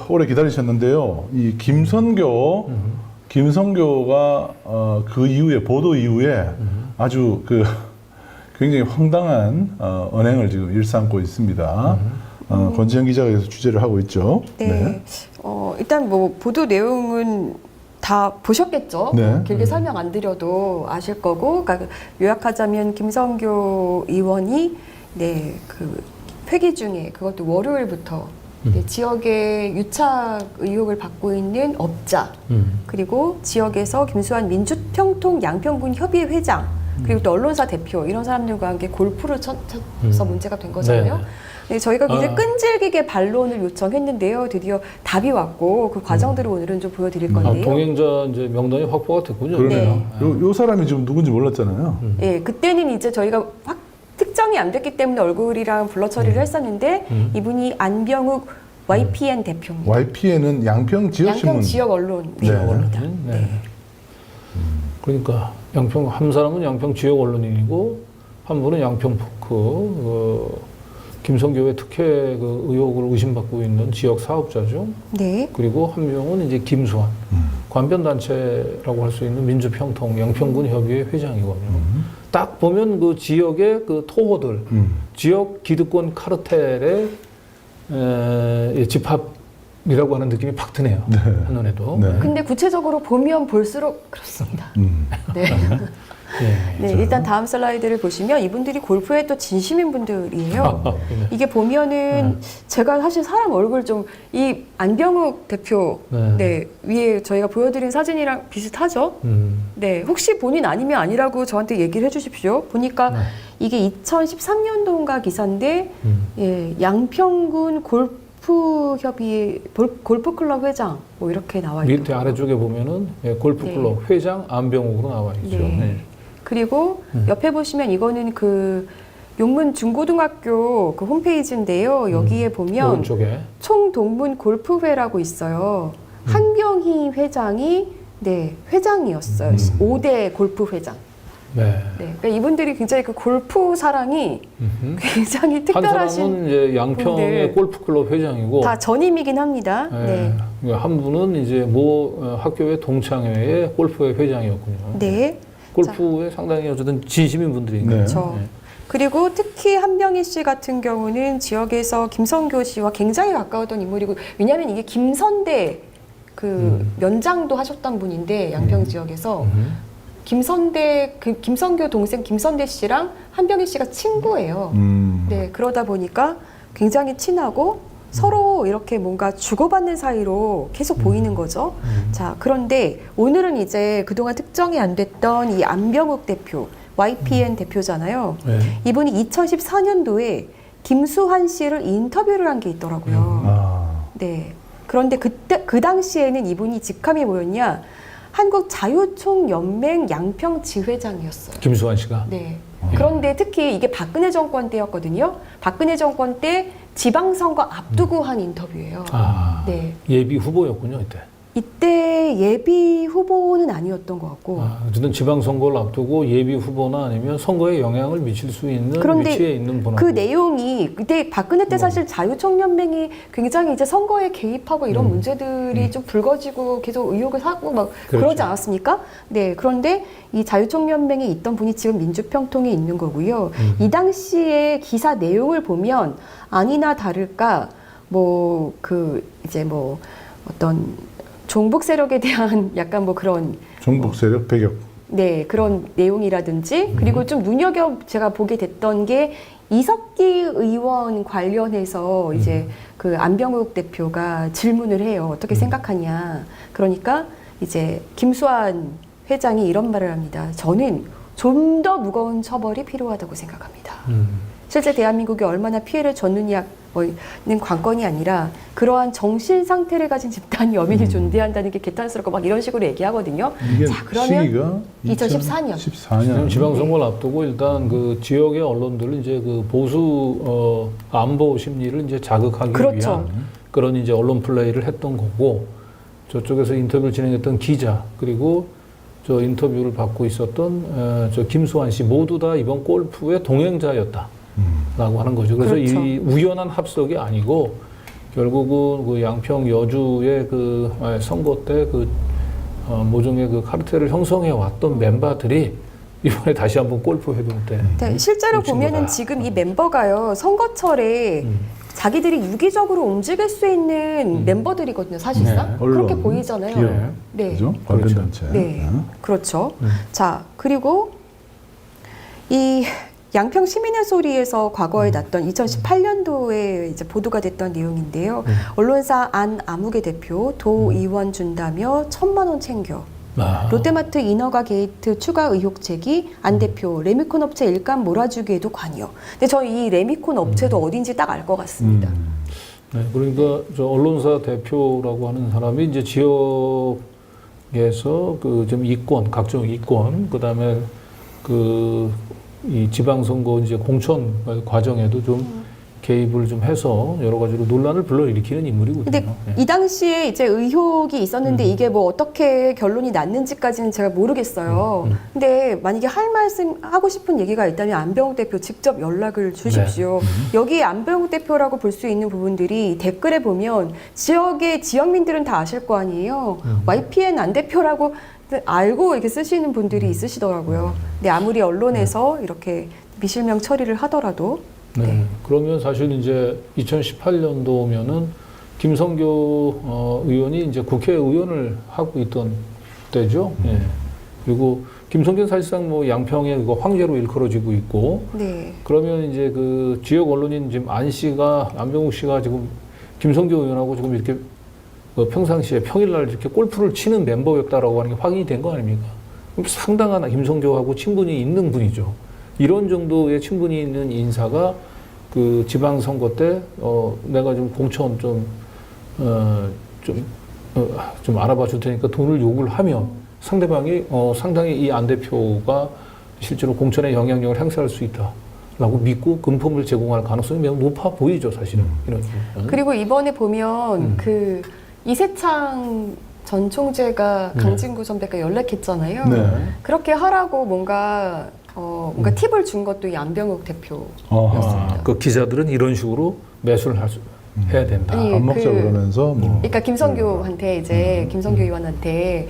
오래 기다리셨는데요. 이 김선교가 그 이후에 보도 이후에 아주 그 굉장히 황당한 언행을 지금 일삼고 있습니다. 권지현 기자가 여기서 취재를 하고 있죠. 네. 일단 뭐 보도 내용은 다 보셨겠죠? 네. 길게 설명 안 드려도 아실 거고, 그러니까 요약하자면 김선교 의원이 그 회기 중에 그것도 월요일부터 지역의 유착 의혹을 받고 있는 업자, 그리고 지역에서 김수환 민주평통 양평군 협의회 회장, 그리고 또 언론사 대표 이런 사람들과 함께 골프를 쳐서 문제가 된 거잖아요. 네, 저희가 굉장히 끈질기게 반론을 요청했는데요. 드디어 답이 왔고 그 과정들을 오늘은 좀 보여드릴 건데요. 동행자 이제 명단이 확보가 됐군요. 그러네요. 네. 요 사람이 지금 누군지 몰랐잖아요. 예, 그때는 이제 저희가 특정이 안 됐기 때문에 얼굴이랑 블러 처리를 했었는데 이분이 안병욱 YPN 대표입니다. YPN은 양평 지역신문. 양평 지역 언론 대표입니다. 네. 그러니까 양평 한 사람은 양평 지역 언론인이고 한 분은 양평 김선교의 특혜 의혹을 의심받고 있는 지역 사업자죠. 네. 그리고 한 명은 이제 김수환 관변단체라고 할 수 있는 민주평통 양평군 협의회 회장이거든요. 딱 보면 그 지역의 그 토호들, 지역 기득권 카르텔의 집합이라고 하는 느낌이 팍 드네요. 네. 한눈에도. 네. 근데 구체적으로 보면 볼수록 그렇습니다. 네. 네, 일단 다음 슬라이드를 보시면 이분들이 골프에 또 진심인 분들이에요. 이게 보면은 제가 사실 사람 얼굴 좀 이 안병욱 대표 위에 저희가 보여드린 사진이랑 비슷하죠? 네, 혹시 본인 아니면 아니라고 저한테 얘기를 해주십시오. 보니까 이게 2013년도인가 기사인데 양평군 골프협의회 골프클럽 회장 뭐 이렇게 나와 있고 밑에 아래쪽에 보면은 골프클럽 회장 안병욱으로 나와 있죠. 그리고 옆에 보시면 이거는 그 용문 중고등학교 그 홈페이지인데요. 여기에 보면 오른쪽에 총동문 골프회라고 있어요. 한병희 회장이 회장이었어요. 5대 골프 회장. 그러니까 이분들이 굉장히 그 골프 사랑이 굉장히 특별하신 한 사람은 이제 양평의 골프클럽 회장이고 다 전임이긴 합니다. 한 분은 이제 모 학교의 동창회의 골프회 회장이었군요. 골프에 상당히 어쨌든 진심인 분들이니까. 그렇죠. 그리고 특히 한병희 씨 같은 경우는 지역에서 김선교 씨와 굉장히 가까웠던 인물이고, 왜냐하면 이게 김선대 그 면장도 하셨던 분인데 양평 지역에서 김선교 동생 김선대 씨랑 한병희 씨가 친구예요. 네, 그러다 보니까 굉장히 친하고 서로 이렇게 뭔가 주고받는 사이로 계속 보이는 거죠. 자, 그런데 오늘은 이제 그동안 특정이 안 됐던 이 안병욱 대표, YPN 대표잖아요. 이분이 2014년도에 김수환 씨를 인터뷰를 한 게 있더라고요. 네. 그런데 그 당시에는 이분이 직함이 뭐였냐? 한국자유총연맹 양평 지회장이었어요. 김수환 씨가. 네. 그런데 특히 이게 박근혜 정권 때였거든요. 박근혜 정권 때 지방선거 앞두고 한 인터뷰예요. 예비 후보였군요, 이때. 이때 예비 후보는 아니었던 것 같고. 어쨌든 지방선거를 앞두고 예비 후보나 아니면 선거에 영향을 미칠 수 있는 위치에 있는 분하고. 그 내용이 그때 박근혜 때 사실 자유총연맹이 굉장히 이제 선거에 개입하고 이런 문제들이 좀 불거지고 계속 의혹을 사고 막 그러지 않았습니까? 네. 그런데 이 자유총연맹에 있던 분이 지금 민주평통에 있는 거고요. 이 당시에 기사 내용을 보면 아니나 다를까 어떤 종북 세력에 대한 약간 그런 종북 세력 배격. 네, 그런 내용이라든지 그리고 좀 제가 보게 됐던 게 이석기 의원 관련해서 이제 그 안병욱 대표가 질문을 해요. 어떻게 생각하냐. 그러니까 이제 김수환 회장이 이런 말을 합니다. 저는 좀 더 무거운 처벌이 필요하다고 생각합니다. 실제 대한민국이 얼마나 피해를 줬느냐는 관건이 아니라 그러한 정신 상태를 가진 집단 여민이 존재한다는 게 개탄스럽고 막 이런 식으로 얘기하거든요. 자, 그러면 2014년. 지방선거를 앞두고 일단 그 지역의 언론들은 이제 그 보수 안보 심리를 이제 자극하기 위한 그런 이제 언론 플레이를 했던 거고, 저쪽에서 인터뷰를 진행했던 기자 그리고 저 인터뷰를 받고 있었던 저 김수환 씨 모두 다 이번 골프의 동행자였다라고 하는 거죠. 그래서 이 우연한 합석이 아니고 결국은 그 양평 여주의 그 선거 때 그 모종의 그 카르텔을 형성해 왔던 멤버들이 이번에 다시 한번 골프 회동 때 네, 실제로 훔친 보면은 거다. 지금 이 멤버가요 선거철에 자기들이 유기적으로 움직일 수 있는 멤버들이거든요, 사실상. 네. 그렇게 언론, 보이잖아요. 기업, 네. 그죠? 관련 그렇죠. 단체. 네, 그렇죠. 자, 그리고 이 양평 시민의 소리에서 과거에 났던 2018년도에 이제 보도가 됐던 내용인데요. 언론사 안 아무개 대표 도의원 준다며 1,000만 원 챙겨. 아, 롯데마트 인허가 게이트 추가 의혹 제기, 안 대표 레미콘 업체 일감 몰아주기에도 관여. 근데 저 이 레미콘 업체도 어딘지 딱 알 것 같습니다. 네, 그러니까 저 언론사 대표라고 하는 사람이 이제 지역에서 그 좀 이권, 각종 이권, 그다음에 그 이 지방선거 이제 공천 과정에도 좀 개입을 좀 해서 여러 가지로 논란을 불러일으키는 인물이거든요. 근데 네. 이 당시에 이제 의혹이 있었는데 이게 뭐 어떻게 결론이 났는지까지는 제가 모르겠어요. 근데 만약에 할 말씀 하고 싶은 얘기가 있다면 안병욱 대표 직접 연락을 주십시오. 여기 안병욱 대표라고 볼 수 있는 부분들이 댓글에 보면 지역의 지역민들은 다 아실 거 아니에요. YPN 안 대표라고 알고 이렇게 쓰시는 분들이 있으시더라고요. 근데 아무리 언론에서 이렇게 미실명 처리를 하더라도 네. 그러면 사실 이제 2018년도면은 김성교 의원이 이제 국회의원을 하고 있던 때죠. 예. 그리고 김성교는 사실상 뭐 양평의 그 황제로 일컬어지고 있고, 네. 그러면 이제 그 지역 언론인 지금 안병욱 씨가 지금 김성교 의원하고 지금 이렇게 평상시에 평일날 이렇게 골프를 치는 멤버였다라고 하는 게 확인이 된 거 아닙니까? 그럼 상당한 김성교하고 친분이 있는 분이죠. 이런 정도의 친분이 있는 인사가 그 지방선거 때 내가 좀 공천 좀 알아봐 줄 테니까 돈을 요구를 하면 상대방이 상당히 이 안 대표가 실제로 공천에 영향력을 행사할 수 있다라고 믿고 금품을 제공할 가능성이 매우 높아 보이죠, 사실은. 이런. 그리고 이번에 보면 그 이세창 전 총재가 강진구 선배가 연락했잖아요. 네. 그렇게 하라고 뭔가 팁을 준 것도 이 안병욱 대표였습니다. 어허. 그 기자들은 이런 식으로 매수를 해야 된다. 아니, 밥 먹자 그러면서 뭐 그러니까 김성교한테 이제 김성교 의원한테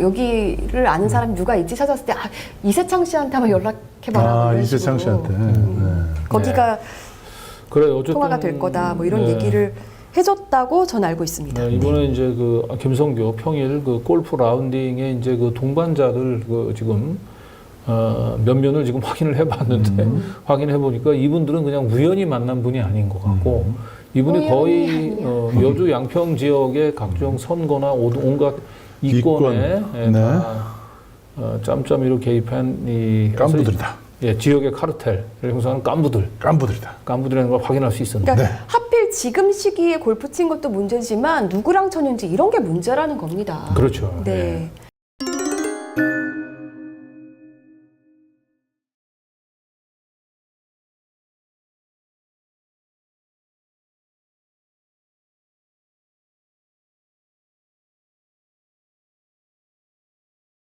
여기를 아는 사람이 누가 있지 찾았을 때 이세창 씨한테 한번 연락해봐라. 이런 이세창 식으로. 씨한테 네. 거기가 그래, 어쨌든 통화가 될 거다. 뭐 이런 네. 얘기를 해줬다고 전 알고 있습니다. 네, 이번에 이제 그 김성교 평일 그 골프 라운딩에 이제 그 동반자들 그 지금 면면을 지금 확인을 해봤는데 확인해 보니까 이분들은 그냥 우연히 만난 분이 아닌 것 같고 이분이 거의 여주 양평 지역의 각종 선거나 온갖 이권에 이권. 네. 짬짬이로 개입한 이 깐부들이다. 예, 지역의 카르텔을 형성하는 깐부들이라는 걸 확인할 수 있었는데. 그러니까 하필 지금 시기에 골프 친 것도 문제지만 누구랑 쳤는지 이런 게 문제라는 겁니다. 그렇죠. 네. 예.